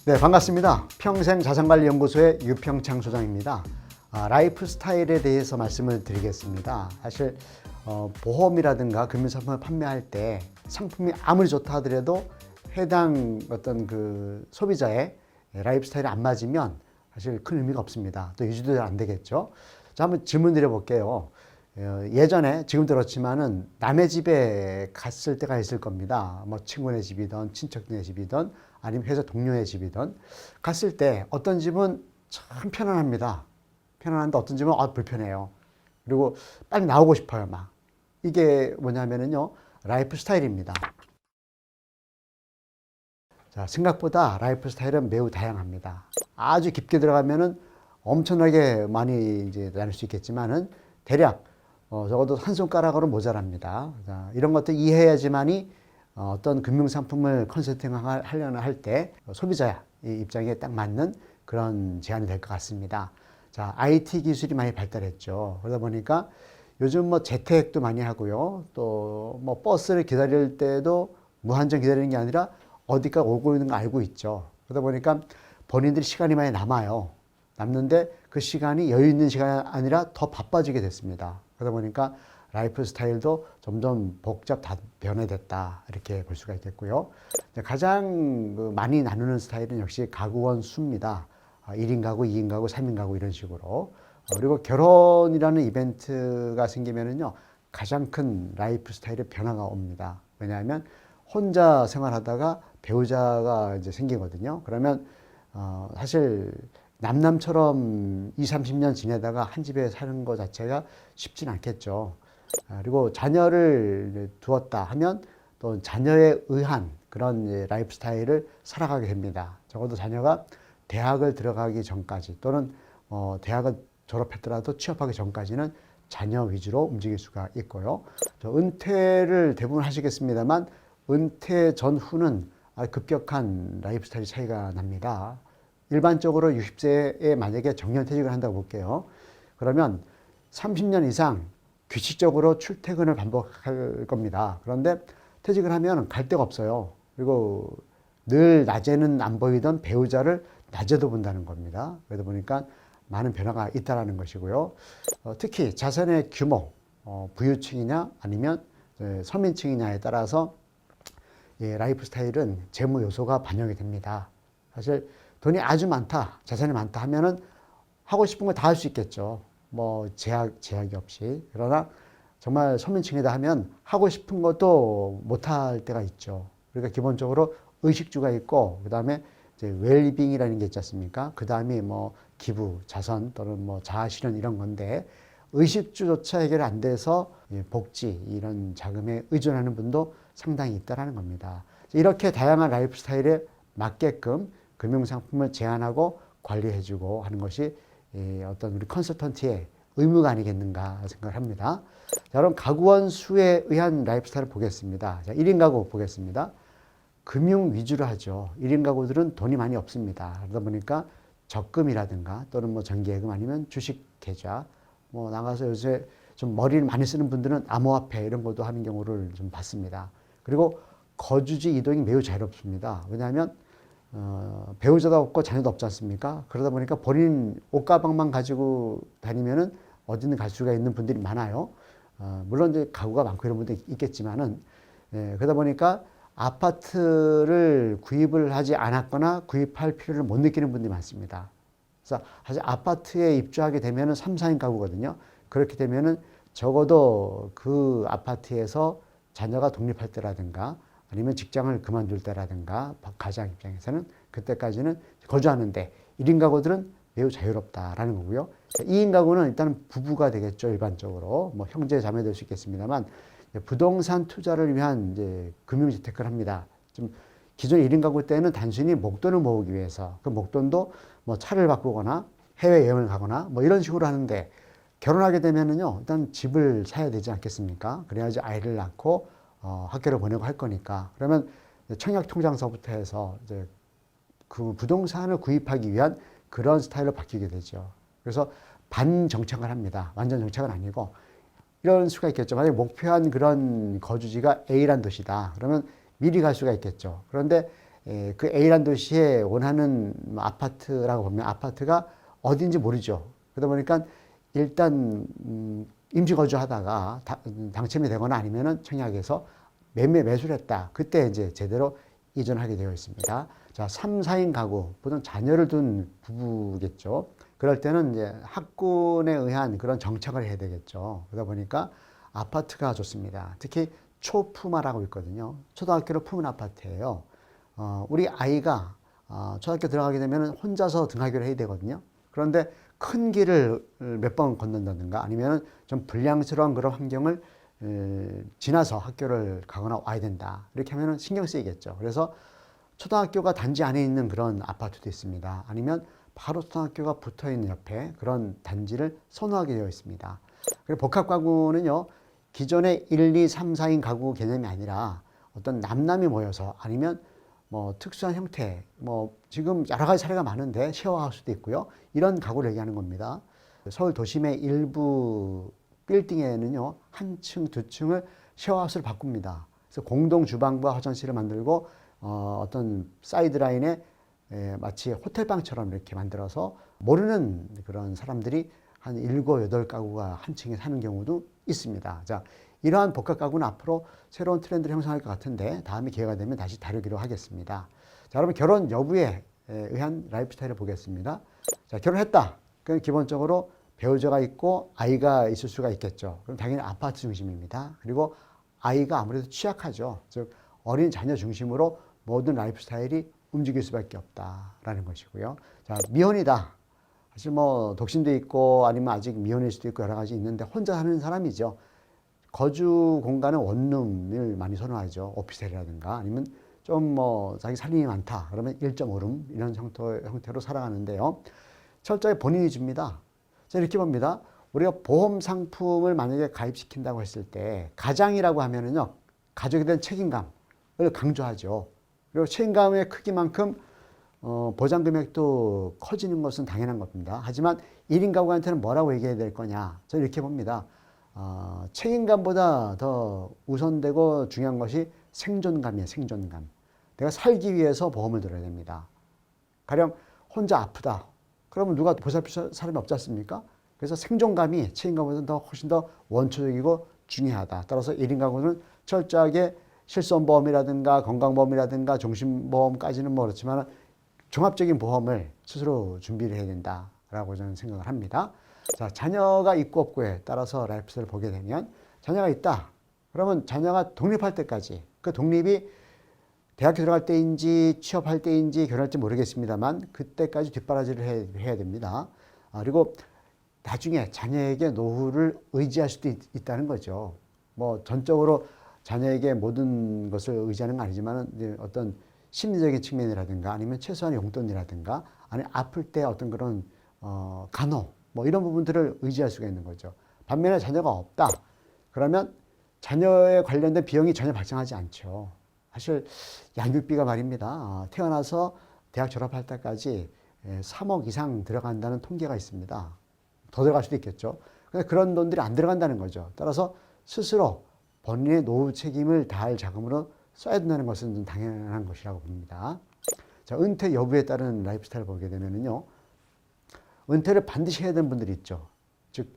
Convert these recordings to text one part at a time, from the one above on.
네, 반갑습니다. 평생자산관리연구소의 유평창 소장입니다. 라이프 스타일에 대해서 말씀을 드리겠습니다. 사실 보험이라든가 금융상품을 판매할 때 상품이 아무리 좋다 하더라도 해당 어떤 그 소비자의 라이프 스타일이 안 맞으면 사실 큰 의미가 없습니다. 또 유지도 안 되겠죠. 자, 한번 질문 드려볼게요. 예전에 지금도 그렇지만은 남의 집에 갔을 때가 있을 겁니다. 뭐 친구네 집이든 친척네 집이든 아니면 회사 동료의 집이든 갔을 때 어떤 집은 참 편안합니다. 편안한데 어떤 집은 불편해요. 그리고 빨리 나오고 싶어요, 막. 이게 뭐냐면은요, 라이프 스타일입니다. 자, 생각보다 라이프 스타일은 매우 다양합니다. 아주 깊게 들어가면은 엄청나게 많이 이제 나눌 수 있겠지만은 대략 적어도 한 손가락으로 모자랍니다. 자, 이런 것들 이해해야지만이 어떤 금융상품을 컨설팅하려나 할 때 소비자 입장에 딱 맞는 그런 제안이 될 것 같습니다. 자, IT 기술이 많이 발달했죠. 그러다 보니까 요즘 뭐 재택도 많이 하고요. 또 뭐 버스를 기다릴 때도 무한정 기다리는 게 아니라 어디가 오고 있는 거 알고 있죠. 그러다 보니까 본인들이 시간이 많이 남아요. 남는데 그 시간이 여유 있는 시간이 아니라 더 바빠지게 됐습니다. 그러다 보니까 라이프 스타일도 점점 복잡 변화됐다 이렇게 볼 수가 있겠고요. 가장 많이 나누는 스타일은 역시 가구원 수입니다. 1인 가구, 2인 가구, 3인 가구 이런 식으로. 그리고 결혼이라는 이벤트가 생기면은요, 가장 큰 라이프 스타일의 변화가 옵니다. 왜냐하면 혼자 생활하다가 배우자가 이제 생기거든요. 그러면 사실 남남처럼 20, 30년 지내다가 한 집에 사는 것 자체가 쉽진 않겠죠. 그리고 자녀를 두었다 하면 또 자녀에 의한 그런 라이프 스타일을 살아가게 됩니다. 적어도 자녀가 대학을 들어가기 전까지 또는 대학을 졸업했더라도 취업하기 전까지는 자녀 위주로 움직일 수가 있고요. 은퇴를 대부분 하시겠습니다만 은퇴 전후는 급격한 라이프 스타일 차이가 납니다. 일반적으로 60세에 만약에 정년퇴직을 한다고 볼게요. 그러면 30년 이상 규칙적으로 출퇴근을 반복할 겁니다. 그런데 퇴직을 하면 갈 데가 없어요. 그리고 늘 낮에는 안 보이던 배우자를 낮에도 본다는 겁니다. 그러다 보니까 많은 변화가 있다는 것이고요. 특히 자산의 규모, 부유층이냐 아니면 서민층이냐에 따라서 라이프 스타일은 재무 요소가 반영이 됩니다. 사실 돈이 아주 많다, 자산이 많다 하면은 하고 싶은 거 다 할 수 있겠죠. 뭐 제약이 없이. 그러나 정말 서민층이다 하면 하고 싶은 것도 못할 때가 있죠. 그러니까 기본적으로 의식주가 있고, 그 다음에 이제 웰빙이라는 게 있지 않습니까? 그 다음에 뭐 기부, 자선 또는 뭐 자아실현 이런 건데, 의식주조차 해결 안 돼서 복지, 이런 자금에 의존하는 분도 상당히 있다는 겁니다. 이렇게 다양한 라이프 스타일에 맞게끔 금융상품을 제안하고 관리해주고 하는 것이 어떤 우리 컨설턴트의 의무가 아니겠는가 생각을 합니다. 자, 그럼 가구원 수에 의한 라이프 스타일을 보겠습니다. 자, 1인 가구 보겠습니다. 금융 위주로 하죠. 1인 가구들은 돈이 많이 없습니다. 그러다 보니까 적금이라든가 또는 뭐 정기예금 아니면 주식 계좌, 뭐 나가서 요새 좀 머리를 많이 쓰는 분들은 암호화폐 이런 것도 하는 경우를 좀 봤습니다. 그리고 거주지 이동이 매우 자유롭습니다. 왜냐하면 배우자도 없고 자녀도 없지 않습니까? 그러다 보니까 본인 옷가방만 가지고 다니면은 어디든 갈 수가 있는 분들이 많아요. 물론 이제 가구가 많고 이런 분들이 있겠지만은, 그러다 보니까 아파트를 구입을 하지 않았거나 구입할 필요를 못 느끼는 분들이 많습니다. 그래서 사실 아파트에 입주하게 되면은 3, 4인 가구거든요. 그렇게 되면은 적어도 그 아파트에서 자녀가 독립할 때라든가 아니면 직장을 그만둘 때라든가 가장 입장에서는 그때까지는 거주하는데 1인 가구들은 매우 자유롭다라는 거고요. 2인 가구는 일단 부부가 되겠죠. 일반적으로 뭐 형제 자매 될 수 있겠습니다만 부동산 투자를 위한 이제 금융재테크를 합니다. 좀 기존 1인 가구 때는 단순히 목돈을 모으기 위해서 그 목돈도 뭐 차를 바꾸거나 해외 여행을 가거나 뭐 이런 식으로 하는데, 결혼하게 되면은요 일단 집을 사야 되지 않겠습니까? 그래야지 아이를 낳고 학교를 보내고 할 거니까. 그러면 청약통장서부터 해서 이제 그 부동산을 구입하기 위한 그런 스타일로 바뀌게 되죠. 그래서 반정착을 합니다. 완전 정착은 아니고 이런 수가 있겠죠. 만약에 목표한 그런 거주지가 A란 도시다. 그러면 미리 갈 수가 있겠죠. 그런데 그 A라는 도시에 원하는 아파트라고 보면 아파트가 어딘지 모르죠. 그러다 보니까 일단 임시 거주하다가 당첨이 되거나 아니면은 청약에서 매수를 했다. 그때 이제 제대로 이전하게 되어 있습니다. 자, 3, 4인 가구, 보통 자녀를 둔 부부겠죠. 그럴 때는 이제 학군에 의한 그런 정착을 해야 되겠죠. 그러다 보니까 아파트가 좋습니다. 특히 초품화라고 있거든요. 초등학교를 품은 아파트예요. 우리 아이가 초등학교 들어가게 되면 혼자서 등하교를 해야 되거든요. 그런데 큰 길을 몇 번 걷는다든가 아니면 좀 불량스러운 그런 환경을 지나서 학교를 가거나 와야 된다. 이렇게 하면 신경 쓰이겠죠. 그래서 초등학교가 단지 안에 있는 그런 아파트도 있습니다. 아니면 바로 초등학교가 붙어 있는 옆에 그런 단지를 선호하게 되어 있습니다. 그리고 복합가구는요, 기존의 1, 2, 3, 4인 가구 개념이 아니라 어떤 남남이 모여서 아니면 뭐 특수한 형태, 뭐 지금 여러 가지 사례가 많은데 쉐어하우스도 있고요. 이런 가구를 얘기하는 겁니다. 서울 도심의 일부 빌딩에는요, 한 층, 두 층을 쉐어하우스를 바꿉니다. 그래서 공동 주방과 화장실을 만들고 어떤 사이드라인에 마치 호텔방처럼 이렇게 만들어서 모르는 그런 사람들이 한 7, 8가구가 한 층에 사는 경우도 있습니다. 자, 이러한 복합가구는 앞으로 새로운 트렌드를 형성할 것 같은데 다음에 기회가 되면 다시 다루기로 하겠습니다. 자, 여러분 결혼 여부에 의한 라이프 스타일을 보겠습니다. 자, 결혼했다. 그럼 기본적으로 배우자가 있고 아이가 있을 수가 있겠죠. 그럼 당연히 아파트 중심입니다. 그리고 아이가 아무래도 취약하죠. 즉 어린 자녀 중심으로 모든 라이프 스타일이 움직일 수밖에 없다라는 것이고요. 자, 미혼이다. 사실 뭐 독신도 있고 아니면 아직 미혼일 수도 있고 여러 가지 있는데 혼자 사는 사람이죠. 거주 공간은 원룸을 많이 선호하죠. 오피스텔이라든가 아니면 좀 뭐 자기 살림이 많다. 그러면 1.5룸 이런 형태로 살아가는데요. 철저히 본인이 줍니다. 자, 이렇게 봅니다. 우리가 보험 상품을 만약에 가입시킨다고 했을 때 가장이라고 하면은요. 가족에 대한 책임감을 강조하죠. 그리고 책임감의 크기만큼 보장 금액도 커지는 것은 당연한 겁니다. 하지만 1인 가구한테는 뭐라고 얘기해야 될 거냐. 저는 이렇게 봅니다. 책임감보다 더 우선되고 중요한 것이 생존감이에요. 생존감. 내가 살기 위해서 보험을 들어야 됩니다. 가령 혼자 아프다. 그러면 누가 보살필 사람이 없지 않습니까? 그래서 생존감이 책임감보다 더 훨씬 더 원초적이고 중요하다. 따라서 1인 가구는 철저하게 실손보험이라든가 건강보험이라든가 종신보험까지는 모르지만 종합적인 보험을 스스로 준비를 해야 된다라고 저는 생각을 합니다. 자, 자녀가 있고 없고에 따라서 라이프 스타일을 보게 되면 자녀가 있다. 그러면 자녀가 독립할 때까지 그 독립이 대학교 들어갈 때인지 취업할 때인지 결혼할지 모르겠습니다만 그때까지 뒷바라지를 해야 됩니다. 그리고 나중에 자녀에게 노후를 의지할 수도 있다는 거죠. 뭐 전적으로 자녀에게 모든 것을 의지하는 건 아니지만 어떤 심리적인 측면이라든가 아니면 최소한의 용돈이라든가 아니면 아플 때 어떤 그런 간호 뭐 이런 부분들을 의지할 수가 있는 거죠. 반면에 자녀가 없다. 그러면 자녀에 관련된 비용이 전혀 발생하지 않죠. 사실 양육비가 말입니다. 태어나서 대학 졸업할 때까지 3억 이상 들어간다는 통계가 있습니다. 더 들어갈 수도 있겠죠. 근데 그런 돈들이 안 들어간다는 거죠. 따라서 스스로 본인의 노후 책임을 다할 자금으로 써야 된다는 것은 좀 당연한 것이라고 봅니다. 자, 은퇴 여부에 따른 라이프 스타일을 보게 되면요. 은퇴를 반드시 해야 되는 분들이 있죠. 즉,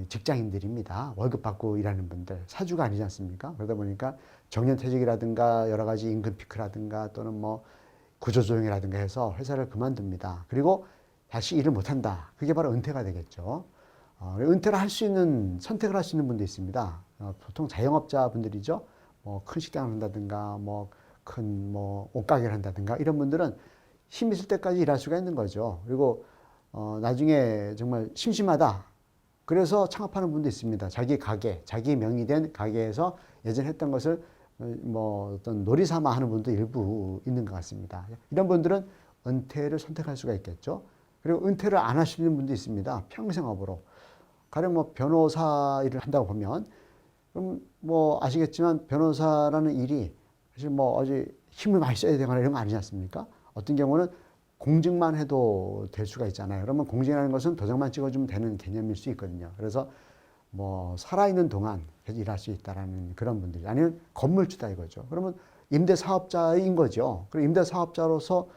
직장인들입니다. 월급 받고 일하는 분들. 사주가 아니지 않습니까? 그러다 보니까 정년퇴직이라든가 여러 가지 임금 피크라든가 또는 뭐 구조조정이라든가 해서 회사를 그만둡니다. 그리고 다시 일을 못한다. 그게 바로 은퇴가 되겠죠. 은퇴를 할 수 있는, 선택을 할 수 있는 분도 있습니다. 보통 자영업자 분들이죠. 뭐 큰 식당을 한다든가, 큰 옷가게를 한다든가, 이런 분들은 힘 있을 때까지 일할 수가 있는 거죠. 그리고, 나중에 정말 심심하다. 그래서 창업하는 분도 있습니다. 자기 가게, 자기 명의 된 가게에서 예전에 했던 것을 어떤 놀이 삼아 하는 분도 일부 있는 것 같습니다. 이런 분들은 은퇴를 선택할 수가 있겠죠. 그리고 은퇴를 안 하시는 분도 있습니다. 평생업으로. 가령 변호사 일을 한다고 보면, 그럼 아시겠지만 변호사라는 일이 사실 아주 힘을 많이 써야 되거나 이런 거 아니지 않습니까? 어떤 경우는 공증만 해도 될 수가 있잖아요. 그러면 공증이라는 것은 도장만 찍어주면 되는 개념일 수 있거든요. 그래서 뭐 살아있는 동안 계속 일할 수 있다라는 그런 분들이 아니면 건물주다 이거죠. 그러면 임대사업자인 거죠. 그리고 임대사업자로서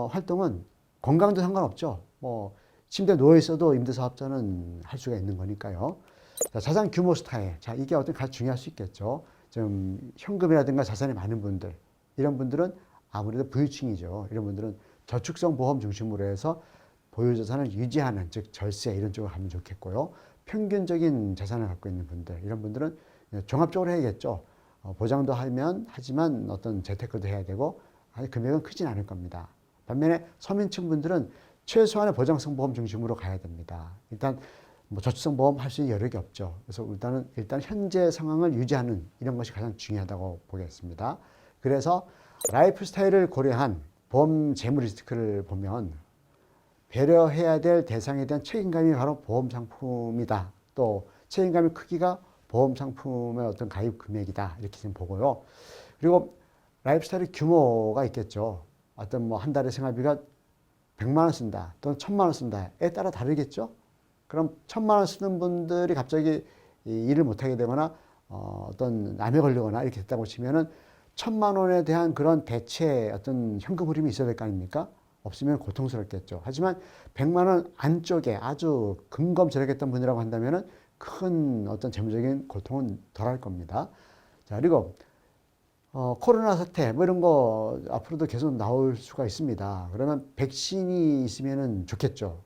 활동은 건강도 상관없죠. 뭐 침대에 누워 있어도 임대사업자는 할 수가 있는 거니까요. 자, 자산 규모 스타일. 자, 이게 어떤 가장 중요할 수 있겠죠. 좀 현금이라든가 자산이 많은 분들, 이런 분들은 아무래도 부유층이죠. 이런 분들은 저축성 보험 중심으로 해서 보유 자산을 유지하는, 즉 절세 이런 쪽으로 가면 좋겠고요. 평균적인 자산을 갖고 있는 분들, 이런 분들은 종합적으로 해야겠죠. 보장도 하지만 어떤 재테크도 해야 되고 금액은 크진 않을 겁니다. 반면에 서민층 분들은 최소한의 보장성 보험 중심으로 가야 됩니다. 일단 뭐 저축성 보험 할 수 있는 여력이 없죠. 그래서 일단 현재 상황을 유지하는 이런 것이 가장 중요하다고 보겠습니다. 그래서 라이프 스타일을 고려한 보험 재무 리스크를 보면 배려해야 될 대상에 대한 책임감이 바로 보험 상품이다. 또 책임감의 크기가 보험 상품의 어떤 가입 금액이다. 이렇게 좀 보고요. 그리고 라이프 스타일의 규모가 있겠죠. 어떤 뭐 한 달에 생활비가 100만 원 쓴다. 또는 1000만 원 쓴다에 따라 다르겠죠. 그럼 1000만 원 쓰는 분들이 갑자기 일을 못하게 되거나 어떤 암에 걸리거나 이렇게 됐다고 치면은 1000만 원에 대한 그런 대체 어떤 현금 흐름이 있어야 될 거 아닙니까? 없으면 고통스럽겠죠. 하지만 100만 원 안쪽에 아주 근검절약했던 분이라고 한다면은 큰 어떤 재무적인 고통은 덜할 겁니다. 자, 그리고 코로나 사태 뭐 이런 거 앞으로도 계속 나올 수가 있습니다. 그러면 백신이 있으면은 좋겠죠.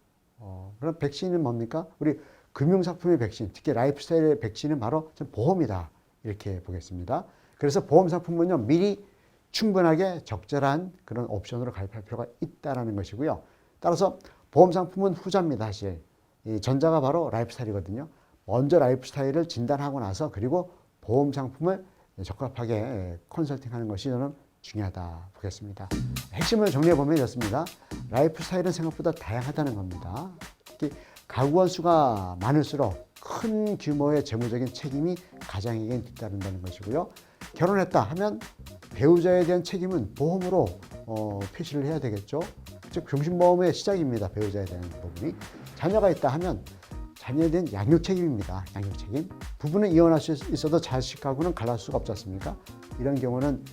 그럼 백신은 뭡니까? 우리 금융상품의 백신, 특히 라이프스타일의 백신은 바로 보험이다. 이렇게 보겠습니다. 그래서 보험상품은요, 미리 충분하게 적절한 그런 옵션으로 가입할 필요가 있다는 것이고요. 따라서 보험상품은 후자입니다, 사실. 이 전자가 바로 라이프스타일이거든요. 먼저 라이프스타일을 진단하고 나서 그리고 보험상품을 적합하게 컨설팅하는 것이 저는 중요하다 보겠습니다. 핵심을 정리해보면 이렇습니다. 라이프스타일은 생각보다 다양하다는 겁니다. 특히 가구원 수가 많을수록 큰 규모의 재무적인 책임이 가장에게 뒤따른다는 것이고요. 결혼했다 하면 배우자에 대한 책임은 보험으로 표시를 해야 되겠죠. 즉 종신보험의 시작입니다. 배우자에 대한 부분이. 자녀가 있다 하면 자녀에 대한 양육 책임입니다. 양육 책임. 부부는 이혼할 수 있어도 자식하고는 갈라할 수가 없지 않습니까? 이런 경우는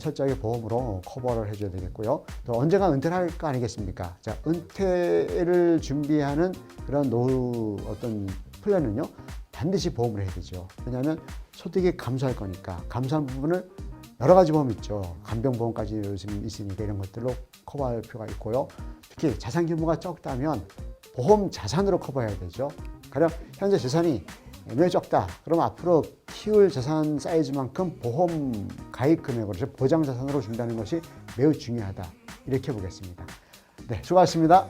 철저하게 보험으로 커버를 해줘야 되겠고요. 또 언젠가 은퇴를 할 거 아니겠습니까? 자, 은퇴를 준비하는 그런 노후 어떤 플랜은요, 반드시 보험을 해야 되죠. 왜냐하면 소득이 감소할 거니까. 감소한 부분을 여러 가지 보험 있죠. 간병보험까지 요즘 있으니까 이런 것들로 커버할 필요가 있고요. 특히 자산 규모가 적다면 보험 자산으로 커버해야 되죠. 가령 현재 재산이 매우 적다. 그럼 앞으로 키울 자산 사이즈만큼 보험 가입 금액으로 보장 자산으로 준다는 것이 매우 중요하다. 이렇게 보겠습니다. 네, 수고하셨습니다.